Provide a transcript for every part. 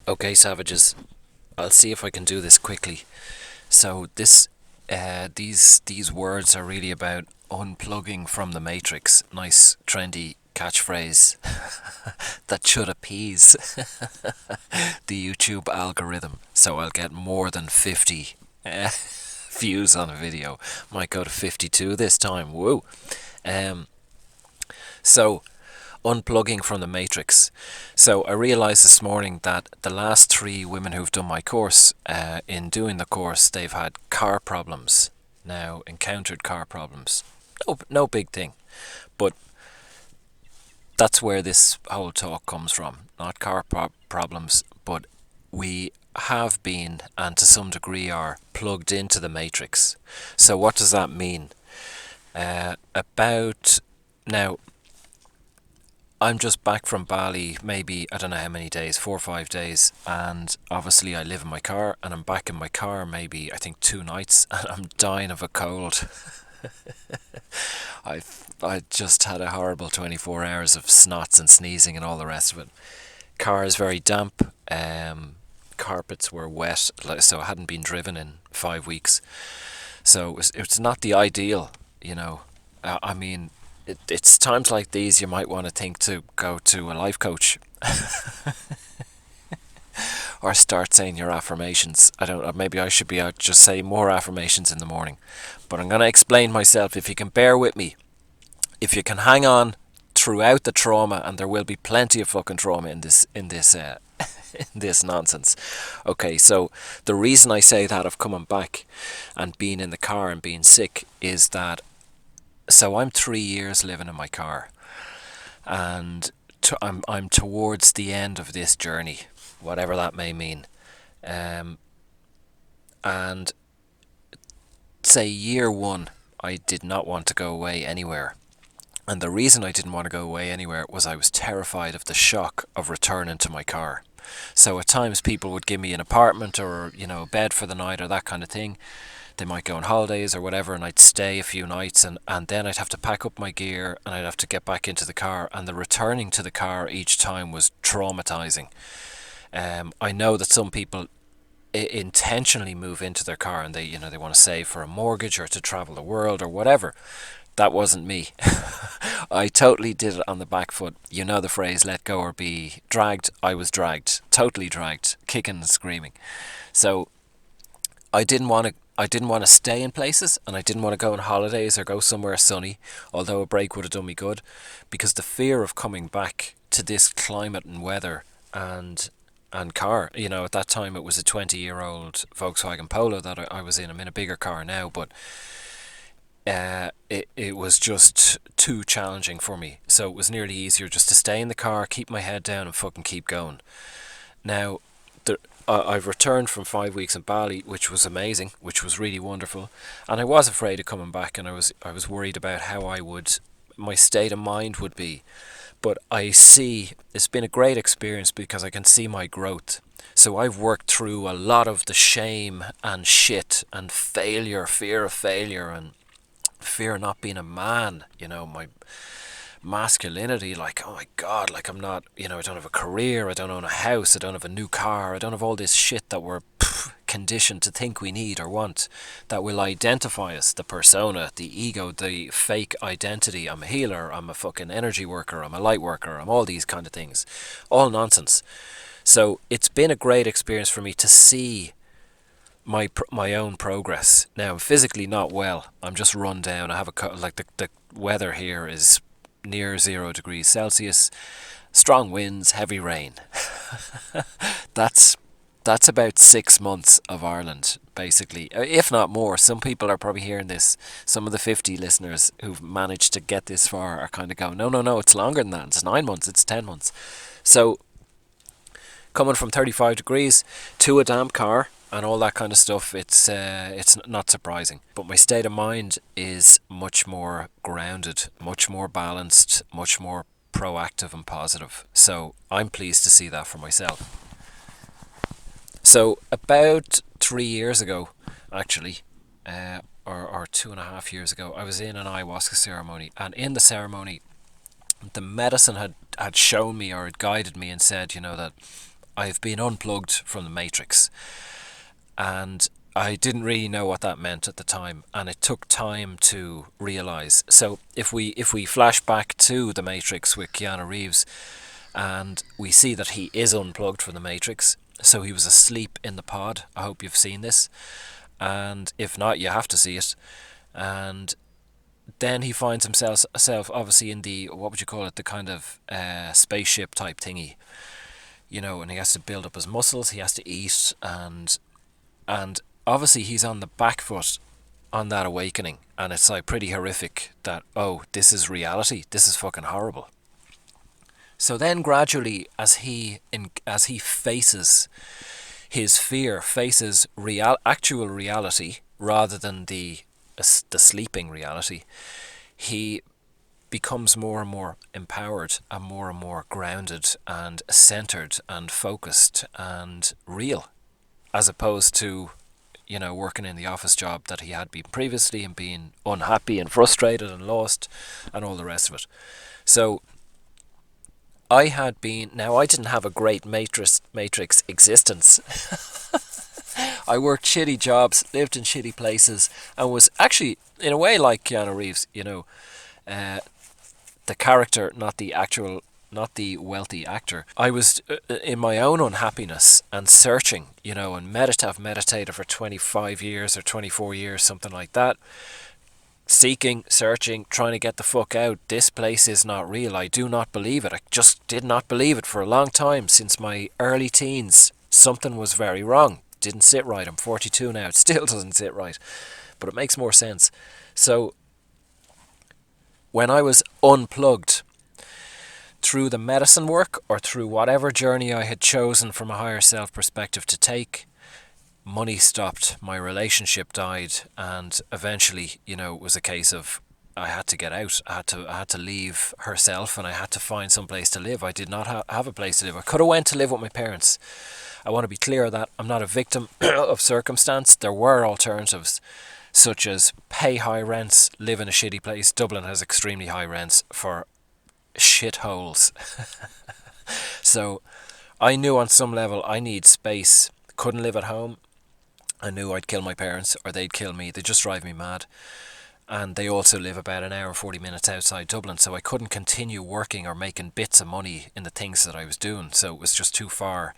Okay, savages. I'll see if I can do this quickly. So these words are really about unplugging from the matrix. Nice trendy catchphrase that should appease the YouTube algorithm. So I'll get more than 50 views on a video. Might go to 52 this time. Woo! Um, so unplugging from the matrix. So I realised this morning that the last three women who've done my course, in doing the course, they've had car problems. Now, encountered car problems. No big thing. But that's where this whole talk comes from. Not car problems, but we have been, and to some degree are, plugged into the matrix. So what does that mean? About now, I'm just back from Bali, maybe, I don't know how many days, 4 or 5 days, and obviously I live in my car, and I'm back in my car maybe, I think 2 nights, and I'm dying of a cold. I just had a horrible 24 hours of snots and sneezing and all the rest of it. Car is very damp, carpets were wet, so I hadn't been driven in 5 weeks. So it's not the ideal, you know. I mean, it's times like these you might want to think to go to a life coach or start saying your affirmations. I don't know, maybe I should be out just say more affirmations in the morning. But I'm going to explain myself. If you can bear with me, if you can hang on throughout the trauma, and there will be plenty of fucking trauma in this in this nonsense. Okay, so the reason I say that of coming back and being in the car and being sick is that, so I'm 3 years living in my car, and I'm towards the end of this journey, whatever that may mean. And say year one, I did not want to go away anywhere. And the reason I didn't want to go away anywhere was I was terrified of the shock of returning to my car. So at times people would give me an apartment or, a bed for the night or that kind of thing. They might go on holidays or whatever, and I'd stay a few nights, and then I'd have to pack up my gear and I'd have to get back into the car, and the returning to the car each time was traumatizing. I know that some people intentionally move into their car, and they want to save for a mortgage or to travel the world or whatever. That wasn't me. I totally did it on the back foot. You know the phrase, let go or be dragged. I was dragged, totally dragged, kicking and screaming. So I didn't want to stay in places, and I didn't want to go on holidays or go somewhere sunny, although a break would have done me good, because the fear of coming back to this climate and weather and car, at that time it was a 20-year-old Volkswagen Polo that I was in. I'm in a bigger car now, but it was just too challenging for me. So it was nearly easier just to stay in the car, keep my head down, and fucking keep going. Now, I've returned from 5 weeks in Bali, which was amazing, which was really wonderful, and I was afraid of coming back, and I was worried about how my state of mind would be. But I see it's been a great experience because I can see my growth. So I've worked through a lot of the shame and shit and failure, fear of failure, and fear of not being a man, my masculinity, like, oh my god, like I'm not, I don't have a career, I don't own a house, I don't have a new car, I don't have all this shit that we're conditioned to think we need or want, that will identify us, the persona, the ego, the fake identity. I'm a healer, I'm a fucking energy worker, I'm a light worker, I'm all these kind of things. All nonsense. So it's been a great experience for me to see my own progress. Now I'm physically not well. I'm just run down. I have the weather here is near 0 degrees Celsius, strong winds, heavy rain. that's about 6 months of Ireland, basically, if not more. Some people are probably hearing this. Some of the 50 listeners who've managed to get this far are kind of going, no, it's longer than that. It's 9 months. It's 10 months. So coming from 35 degrees to a damp car and all that kind of stuff, it's not surprising. But my state of mind is much more grounded, much more balanced, much more proactive and positive. So I'm pleased to see that for myself. So about 3 years ago, actually, or 2.5 years ago, I was in an ayahuasca ceremony, and in the ceremony, the medicine had shown me, or had guided me and said, that I've been unplugged from the Matrix. And I didn't really know what that meant at the time, and it took time to realize. So if we flash back to the Matrix with Keanu Reeves, and we see that he is unplugged from the Matrix, so he was asleep in the pod. I hope you've seen this, and if not, you have to see it. And then he finds himself obviously in the, what would you call it, the kind of spaceship type thingy, and he has to build up his muscles. He has to eat, and obviously he's on the back foot on that awakening, and it's like pretty horrific that, oh, this is reality, this is fucking horrible. So then gradually, as he faces his fear, faces actual reality rather than the sleeping reality, he becomes more and more empowered and more grounded and centered and focused and real, as opposed to, working in the office job that he had been previously and being unhappy and frustrated and lost and all the rest of it. So I didn't have a great matrix existence. I worked shitty jobs, lived in shitty places, and was actually, in a way, like Keanu Reeves, the character, not the wealthy actor. I was in my own unhappiness and searching, and meditated for 25 years or 24 years, something like that. Seeking, searching, trying to get the fuck out. This place is not real. I do not believe it. I just did not believe it for a long time, since my early teens. Something was very wrong. Didn't sit right. I'm 42 now. It still doesn't sit right. But it makes more sense. So when I was unplugged through the medicine work or through whatever journey I had chosen from a higher self perspective to take, money stopped, my relationship died, and eventually, it was a case of I had to get out. I had to leave herself, and I had to find some place to live. I did not have a place to live. I could have went to live with my parents. I want to be clear that I'm not a victim of circumstance. There were alternatives, such as pay high rents, live in a shitty place. Dublin has extremely high rents for shitholes. So I knew on some level I need space. Couldn't live at home. I knew I'd kill my parents or they'd kill me. They just drive me mad. And they also live about an hour and 40 minutes outside Dublin, so I couldn't continue working or making bits of money in the things that I was doing, so it was just too far.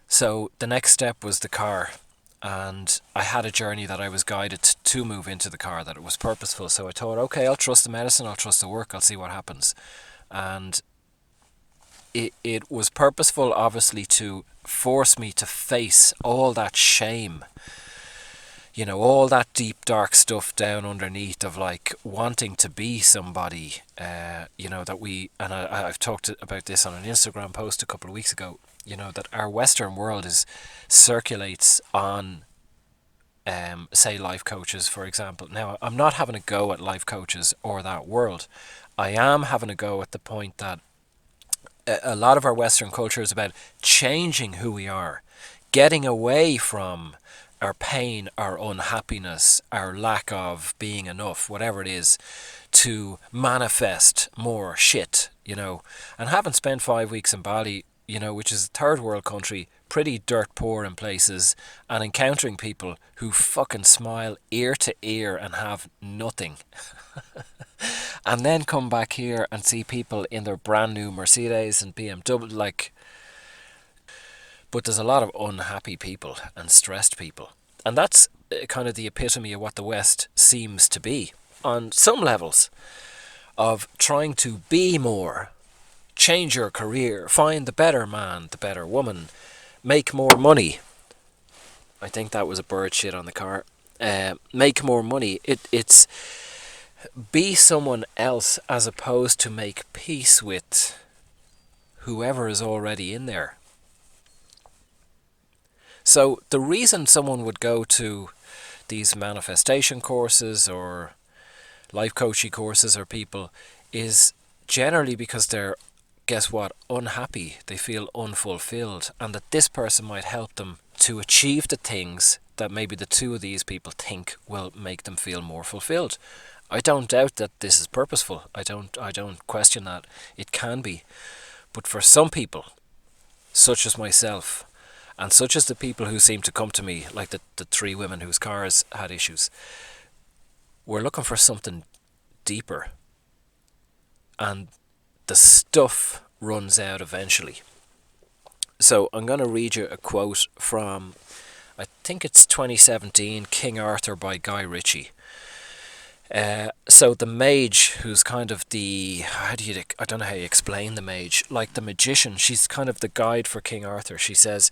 So the next step was the car, and I had a journey that I was guided to move into the car, that it was purposeful. So I thought, okay, I'll trust the medicine, I'll trust the work, I'll see what happens. And it was purposeful, obviously, to force me to face all that shame, all that deep dark stuff down underneath of like wanting to be somebody, I've talked about this on an Instagram post a couple of weeks ago, that our Western world circulates on, say, life coaches, for example. Now, I'm not having a go at life coaches or that world. I am having a go at the point that a lot of our Western culture is about changing who we are, getting away from our pain, our unhappiness, our lack of being enough, whatever it is, to manifest more shit, And having spent 5 weeks in Bali, which is a third world country, pretty dirt poor in places, and encountering people who fucking smile ear to ear and have nothing. And then come back here and see people in their brand new Mercedes and BMW, but there's a lot of unhappy people and stressed people. And that's kind of the epitome of what the West seems to be, on some levels, of trying to be more, change your career, find the better man, the better woman, make more money. I think that was a bird shit on the car. Make more money. It's be someone else, as opposed to make peace with whoever is already in there. So the reason someone would go to these manifestation courses or life coaching courses or people is generally because they're, guess what, unhappy. They feel unfulfilled, and that this person might help them to achieve the things that maybe the two of these people think will make them feel more fulfilled. I don't doubt that this is purposeful. I don't question that. It can be. But for some people, such as myself, and such as the people who seem to come to me, like the three women whose cars had issues, we're looking for something deeper. And the stuff runs out eventually. So I'm going to read you a quote from, I think it's 2017, King Arthur by Guy Ritchie. So the mage, who's kind of the, I don't know how you explain the mage, like the magician, she's kind of the guide for King Arthur. She says,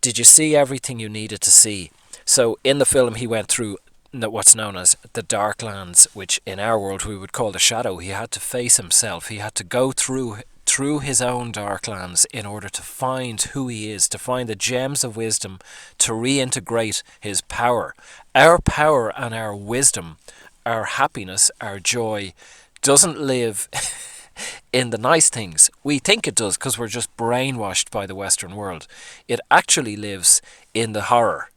did you see everything you needed to see? So in the film he went through what's known as the Darklands, which in our world we would call the shadow. He had to face himself. He had to go through his own Darklands in order to find who he is, to find the gems of wisdom, to reintegrate his power. Our power and our wisdom, our happiness, our joy, doesn't live in the nice things. We think it does because we're just brainwashed by the Western world. It actually lives in the horror.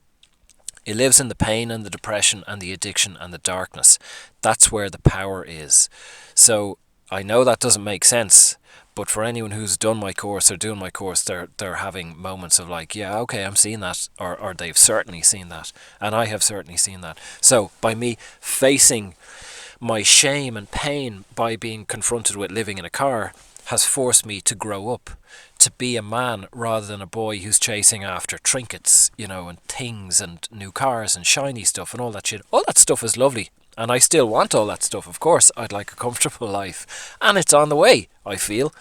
It lives in the pain and the depression and the addiction and the darkness. That's where the power is. So I know that doesn't make sense, but for anyone who's done my course or doing my course, they're having moments of like, yeah, okay, I'm seeing that, or they've certainly seen that, and I have certainly seen that. So by me facing my shame and pain by being confronted with living in a car has forced me to grow up, to be a man rather than a boy who's chasing after trinkets, and things and new cars and shiny stuff and all that shit. All that stuff is lovely, and I still want all that stuff. Of course, I'd like a comfortable life, and it's on the way, I feel,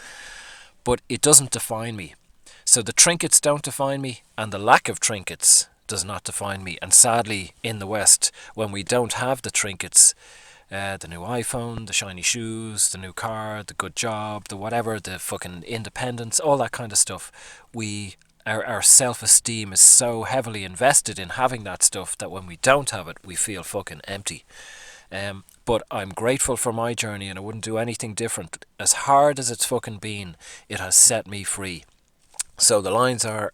but it doesn't define me. So the trinkets don't define me, and the lack of trinkets does not define me. And sadly, in the West, when we don't have the trinkets, the new iPhone, the shiny shoes, the new car, the good job, the whatever, the fucking independence, all that kind of stuff, our self-esteem is so heavily invested in having that stuff that when we don't have it, we feel fucking empty. But I'm grateful for my journey, and I wouldn't do anything different. As hard as it's fucking been, it has set me free. So the lines are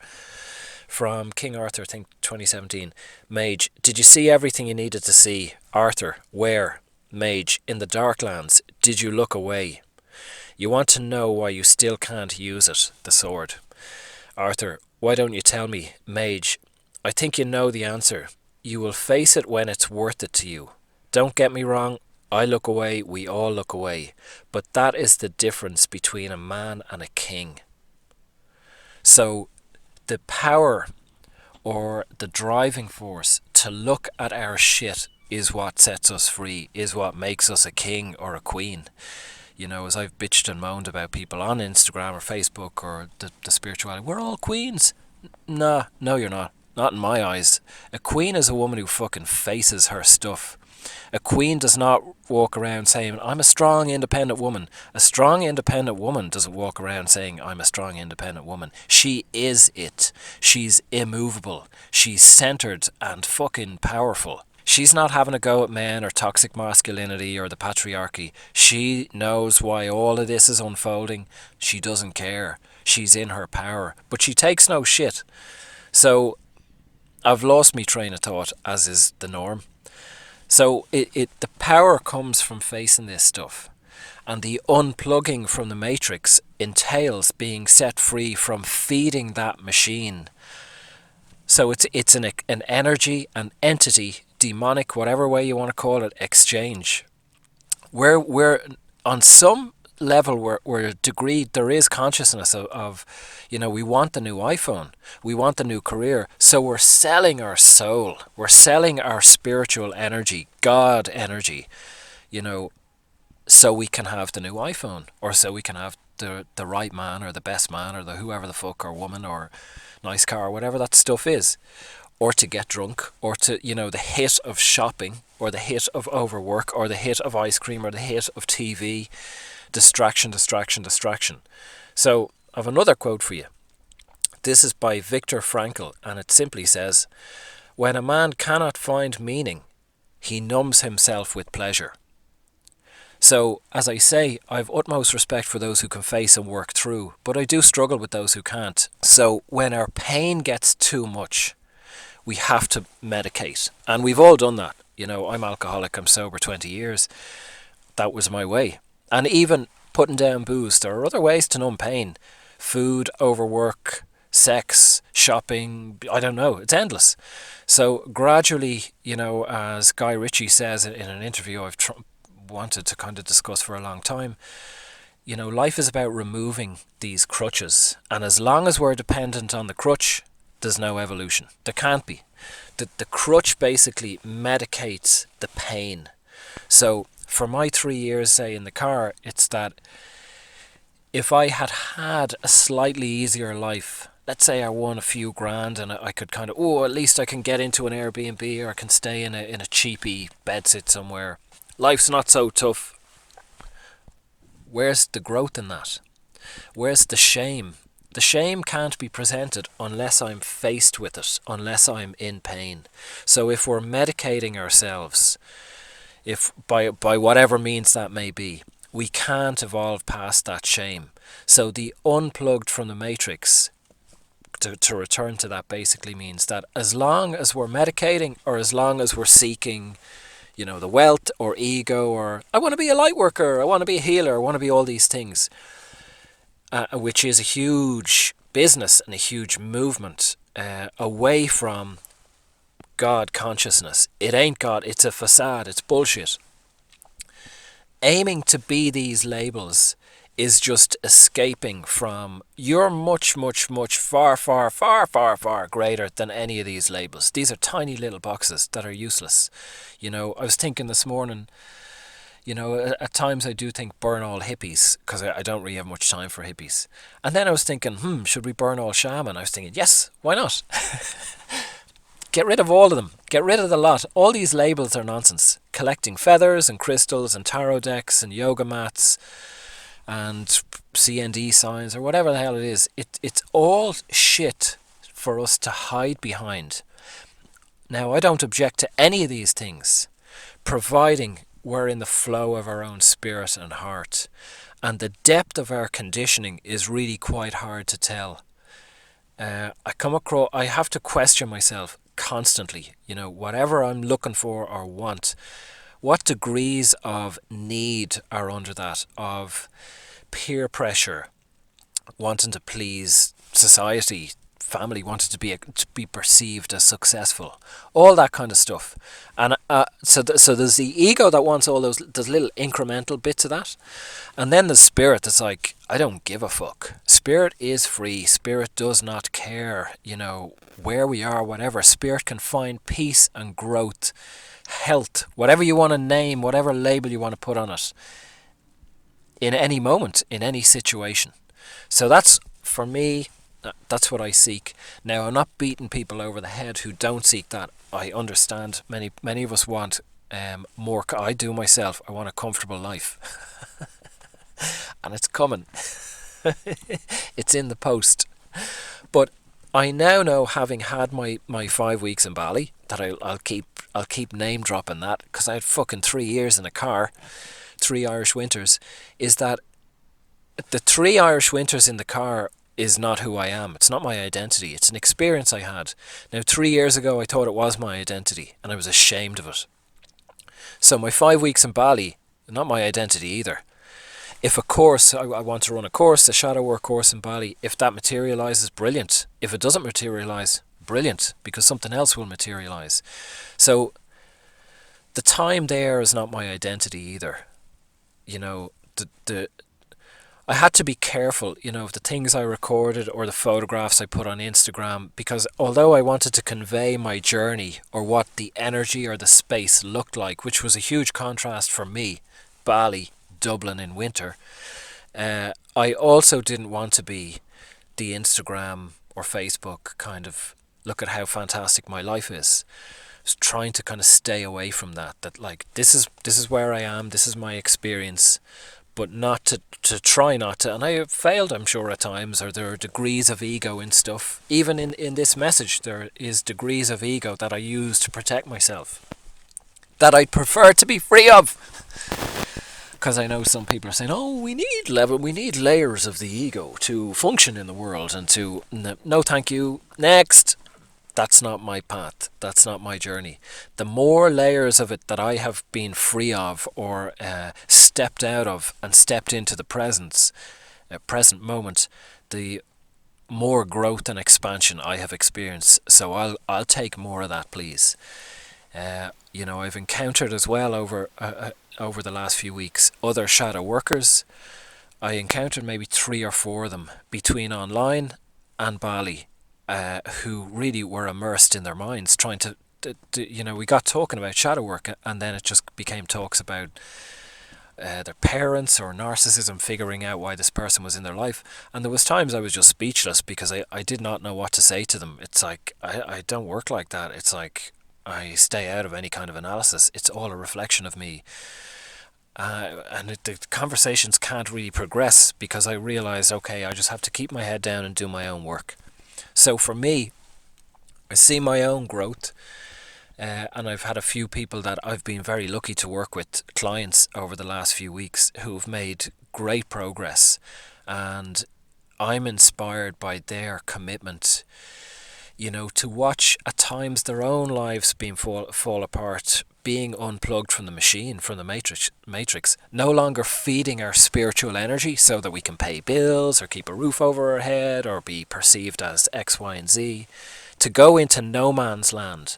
from King Arthur, I think 2017. Mage, did you see everything you needed to see? Arthur, where? Mage, in the Darklands. Did you look away? You want to know why you still can't use it, the sword. Arthur, why don't you tell me? Mage, I think you know the answer. You will face it when it's worth it to you. Don't get me wrong, I look away, we all look away. But that is the difference between a man and a king. So the power or the driving force to look at our shit is what sets us free, is what makes us a king or a queen. As I've bitched and moaned about people on Instagram or Facebook or the spirituality, we're all queens. No, you're not. Not in my eyes. A queen is a woman who fucking faces her stuff. A queen does not walk around saying, I'm a strong, independent woman. A strong, independent woman doesn't walk around saying, I'm a strong, independent woman. She is it. She's immovable. She's centered and fucking powerful. She's not having a go at men or toxic masculinity or the patriarchy. She knows why all of this is unfolding. She doesn't care. She's in her power. But she takes no shit. So I've lost me train of thought, as is the norm. So the power comes from facing this stuff. And the unplugging from the matrix entails being set free from feeding that machine. So it's an energy, an entity, demonic, whatever way you want to call it, exchange. We're on some level, we're a degree, there is consciousness of we want the new iPhone, we want the new career, so we're selling our soul, we're selling our spiritual energy, God energy, so we can have the new iPhone, or so we can have the right man or the best man or the whoever the fuck or woman or nice car, whatever that stuff is, or to get drunk, or to the hit of shopping, or the hit of overwork, or the hit of ice cream, or the hit of TV. Distraction. So I've another quote for you. This is by Viktor Frankl, and it simply says, when a man cannot find meaning, he numbs himself with pleasure. So, as I say, I've utmost respect for those who can face and work through, but I do struggle with those who can't. So when our pain gets too much, we have to medicate. And we've all done that. I'm alcoholic, I'm sober 20 years. That was my way. And even putting down booze, there are other ways to numb pain. food, overwork, sex, shopping, I don't know, it's endless. So gradually, as Guy Ritchie says in an interview I've wanted to kind of discuss for a long time, life is about removing these crutches. And as long as we're dependent on the crutch, there's no evolution. There can't be. The crutch basically medicates the pain. So for my 3 years, say, in the car, it's that if I had had a slightly easier life, let's say I won a few grand and I could kind of, at least I can get into an Airbnb, or I can stay in a cheapy bedsit somewhere. Life's not so tough. Where's the growth in that? Where's the shame? The shame can't be presented unless I'm faced with it, unless I'm in pain. So if we're medicating ourselves, if by whatever means that may be, we can't evolve past that shame. So the unplugged from the matrix, to return to that, basically means that as long as we're medicating, or as long as we're seeking, the wealth or ego, or I want to be a light worker, I want to be a healer, I want to be all these things, which is a huge business and a huge movement away from God consciousness. It ain't God, it's a facade, it's bullshit. Aiming to be these labels is just escaping from, you're much, much, much, far, far, far, far, far greater than any of these labels. These are tiny little boxes that are useless. I was thinking this morning, at times I do think burn all hippies, because I don't really have much time for hippies. And then I was thinking, should we burn all shaman? I was thinking, yes, why not? Get rid of all of them. Get rid of the lot. All these labels are nonsense. Collecting feathers and crystals and tarot decks and yoga mats and CND signs, or whatever the hell it is. It's all shit for us to hide behind. Now, I don't object to any of these things, providing we're in the flow of our own spirit and heart. And the depth of our conditioning is really quite hard to tell. I have to question myself constantly, whatever I'm looking for or want, what degrees of need are under that, of peer pressure, wanting to please society, family, wanting to be perceived as successful, all that kind of stuff. And so there's the ego that wants all those little incremental bits of that, and then the spirit that's like, I don't give a fuck. Spirit is free. Spirit does not care, where we are, whatever. Spirit can find peace and growth, health, whatever you want to name, whatever label you want to put on it, in any moment, in any situation. So that's, for me, that's what I seek. Now, I'm not beating people over the head who don't seek that. I understand many of us want more. I do myself. I want a comfortable life. And it's coming. It's in the post. But I now know, having had my 5 weeks in Bali, that I'll keep name dropping that, because I had fucking 3 years in a car, 3 Irish winters, is that the 3 Irish winters in the car is not who I am. It's not my identity. It's an experience I had. Now, 3 years ago, I thought it was my identity, and I was ashamed of it. So my 5 weeks in Bali, not my identity either. If a course, I want to run a course, a shadow work course in Bali, if that materialises, brilliant. If it doesn't materialise, brilliant, because something else will materialise. So the time there is not my identity either. I had to be careful, of the things I recorded or the photographs I put on Instagram, because although I wanted to convey my journey, or what the energy or the space looked like, which was a huge contrast for me, Bali, Dublin in winter, I also didn't want to be the Instagram or Facebook kind of, look at how fantastic my life is. I was trying to kind of stay away from that like, this is where I am, this is my experience, but not to try not to, and I have failed, I'm sure, at times, or there are degrees of ego in stuff. Even in this message, there is degrees of ego that I use to protect myself, that I'd prefer to be free of. Because I know some people are saying, we need layers of the ego to function in the world, and to, no thank you, next. That's not my path. That's not my journey. The more layers of it that I have been free of, or stepped out of and stepped into the present moment, the more growth and expansion I have experienced. So I'll take more of that, please. I've encountered as well over the last few weeks other shadow workers. I encountered maybe 3 or 4 of them between online and Bali, who really were immersed in their minds, trying to we got talking about shadow work, and then it just became talks about their parents or narcissism, figuring out why this person was in their life. And there was times I was just speechless because I did not know what to say to them. It's like, I don't work like that. It's like I stay out of any kind of analysis. It's all a reflection of me. The conversations can't really progress because I realize, okay, I just have to keep my head down and do my own work. So for me, I see my own growth. And I've had a few people that I've been very lucky to work with, clients over the last few weeks, who've made great progress, and I'm inspired by their commitment, to watch at times their own lives being fall apart, being unplugged from the machine, from the matrix, no longer feeding our spiritual energy so that we can pay bills or keep a roof over our head or be perceived as X, Y, and Z, to go into no man's land.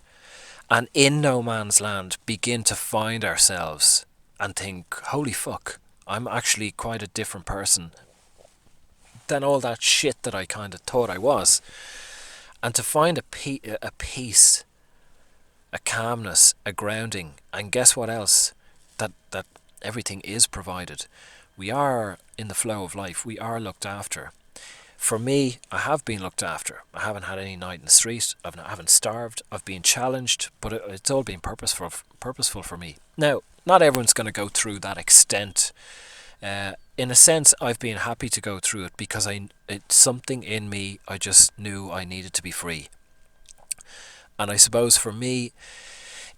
And in no man's land, begin to find ourselves and think, holy fuck, I'm actually quite a different person than all that shit that I kind of thought I was. And to find a peace, a calmness, a grounding, and guess what else? That everything is provided. We are in the flow of life. We are looked after. For me, I have been looked after. I haven't had any night in the street. I haven't starved. I've been challenged, but it's all been purposeful for me. Now, not everyone's going to go through that extent. In a sense, I've been happy to go through it because it's something in me. I just knew I needed to be free. And I suppose for me,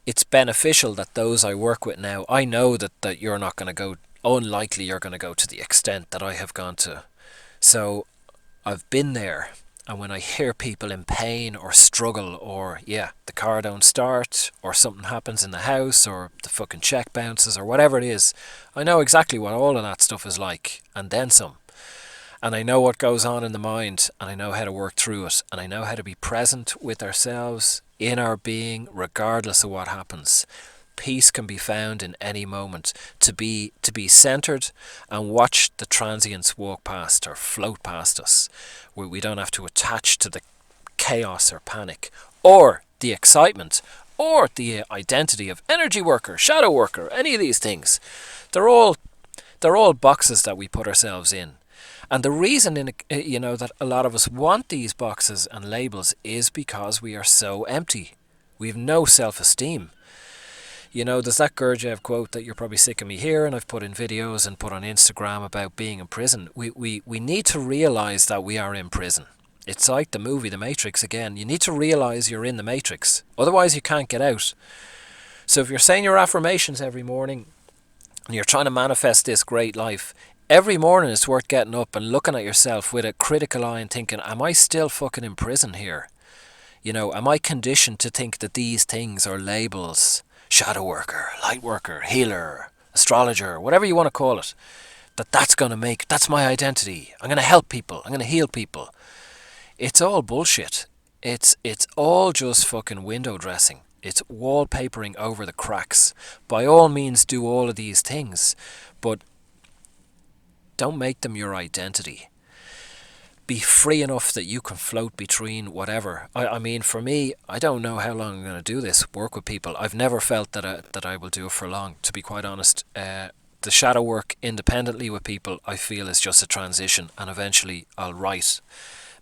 it's beneficial that those I work with now, I know that you're not going to go, unlikely you're going to go to the extent that I have gone to. So I've been there, and when I hear people in pain or struggle, or the car don't start, or something happens in the house, or the fucking check bounces, or whatever it is, I know exactly what all of that stuff is like, and then some. And I know what goes on in the mind, and I know how to work through it, and I know how to be present with ourselves, in our being, regardless of what happens. Peace can be found in any moment. To be centered and watch the transients walk past or float past us, where we don't have to attach to the chaos or panic or the excitement or the identity of energy worker, shadow worker, any of these things. They're all boxes that we put ourselves in. And the reason that a lot of us want these boxes and labels is because we are so empty. We have no self-esteem. There's that Gurdjieff quote that you're probably sick of me here, and I've put in videos and put on Instagram about being in prison. We need to realise that we are in prison. It's like the movie The Matrix again. You need to realise you're in the Matrix. Otherwise you can't get out. So if you're saying your affirmations every morning and you're trying to manifest this great life, every morning it's worth getting up and looking at yourself with a critical eye and thinking, am I still fucking in prison here? Am I conditioned to think that these things are labels? Shadow worker, light worker, healer, astrologer, whatever you want to call it. That's my identity. I'm going to help people. I'm going to heal people. It's all bullshit. It's all just fucking window dressing. It's wallpapering over the cracks. By all means, do all of these things, but don't make them your identity. Be free enough that you can float between whatever. I mean, for me, I don't know how long I'm going to do this, work with people. I've never felt that I will do it for long, to be quite honest. The shadow work independently with people, I feel, is just a transition, and eventually I'll write,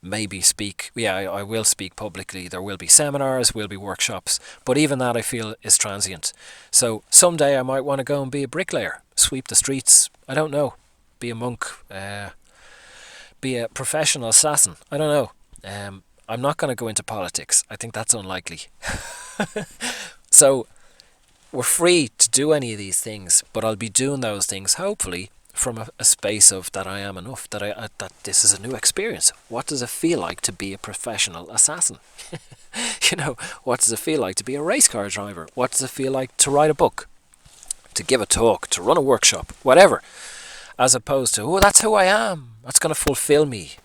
maybe speak. I will speak publicly. There will be seminars, will be workshops, but even that I feel is transient. So someday I might want to go and be a bricklayer, sweep the streets. I don't know. Be a monk, be a professional assassin. I don't know. I'm not going to go into politics. I think that's unlikely. So we're free to do any of these things, but I'll be doing those things hopefully from a space of that I am enough, that this is a new experience. What does it feel like to be a professional assassin? What does it feel like to be a race car driver? What does it feel like to write a book, to give a talk, to run a workshop, whatever? As opposed to, that's who I am. That's going to fulfill me.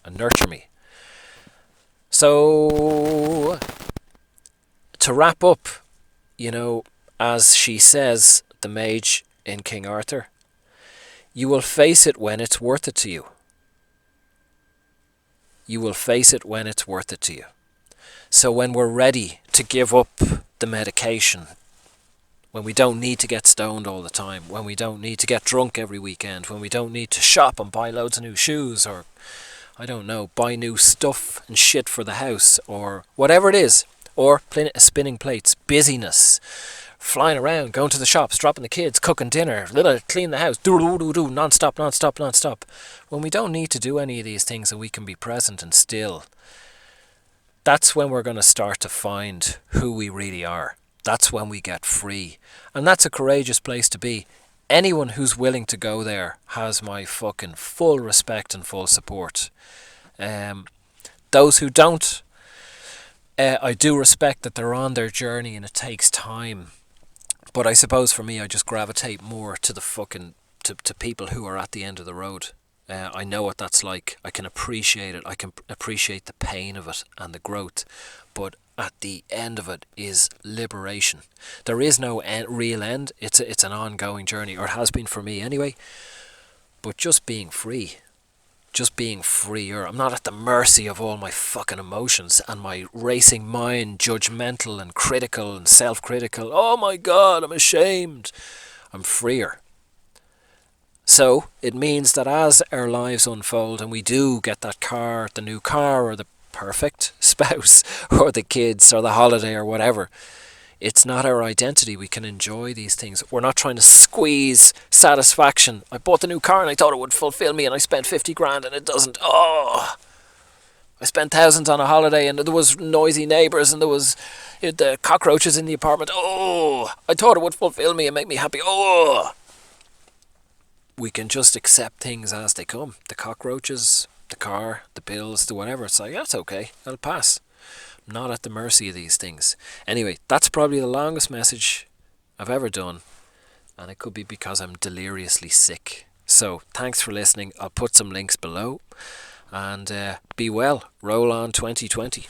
and nurture me. So, to wrap up, as she says, the mage in King Arthur, you will face it when it's worth it to you. You will face it when it's worth it to you. So when we're ready to give up the medication, when we don't need to get stoned all the time, when we don't need to get drunk every weekend, when we don't need to shop and buy loads of new shoes, or, I don't know, buy new stuff and shit for the house, or whatever it is, or spinning plates, busyness, flying around, going to the shops, dropping the kids, cooking dinner, clean the house, non-stop. When we don't need to do any of these things and we can be present and still, that's when we're going to start to find who we really are. That's when we get free. And that's a courageous place to be. Anyone who's willing to go there has my fucking full respect and full support. Those who don't, I do respect that they're on their journey and it takes time. But I suppose for me, I just gravitate more to the fucking to people who are at the end of the road. I know what that's like. I can appreciate it. I can appreciate the pain of it and the growth. But at the end of it is liberation. There is no real end. It's an ongoing journey, or it has been for me anyway. But just being free. Just being freer. I'm not at the mercy of all my fucking emotions and my racing mind, judgmental and critical and self-critical. Oh my God, I'm ashamed. I'm freer. So it means that as our lives unfold and we do get that car, the new car, or the perfect spouse, or the kids, or the holiday, or whatever, it's not our identity. We can enjoy these things. We're not trying to squeeze satisfaction. I bought the new car and I thought it would fulfill me and I spent 50 grand and it doesn't. Oh, I spent thousands on a holiday and there was noisy neighbours and there was the cockroaches in the apartment. Oh, I thought it would fulfill me and make me happy. Oh, we can just accept things as they come. The cockroaches, the car, the bills, the whatever. It's like, that's okay. It'll pass. Not at the mercy of these things. Anyway, that's probably the longest message I've ever done, and it could be because I'm deliriously sick. So thanks for listening. I'll put some links below, and be well. Roll on 2020.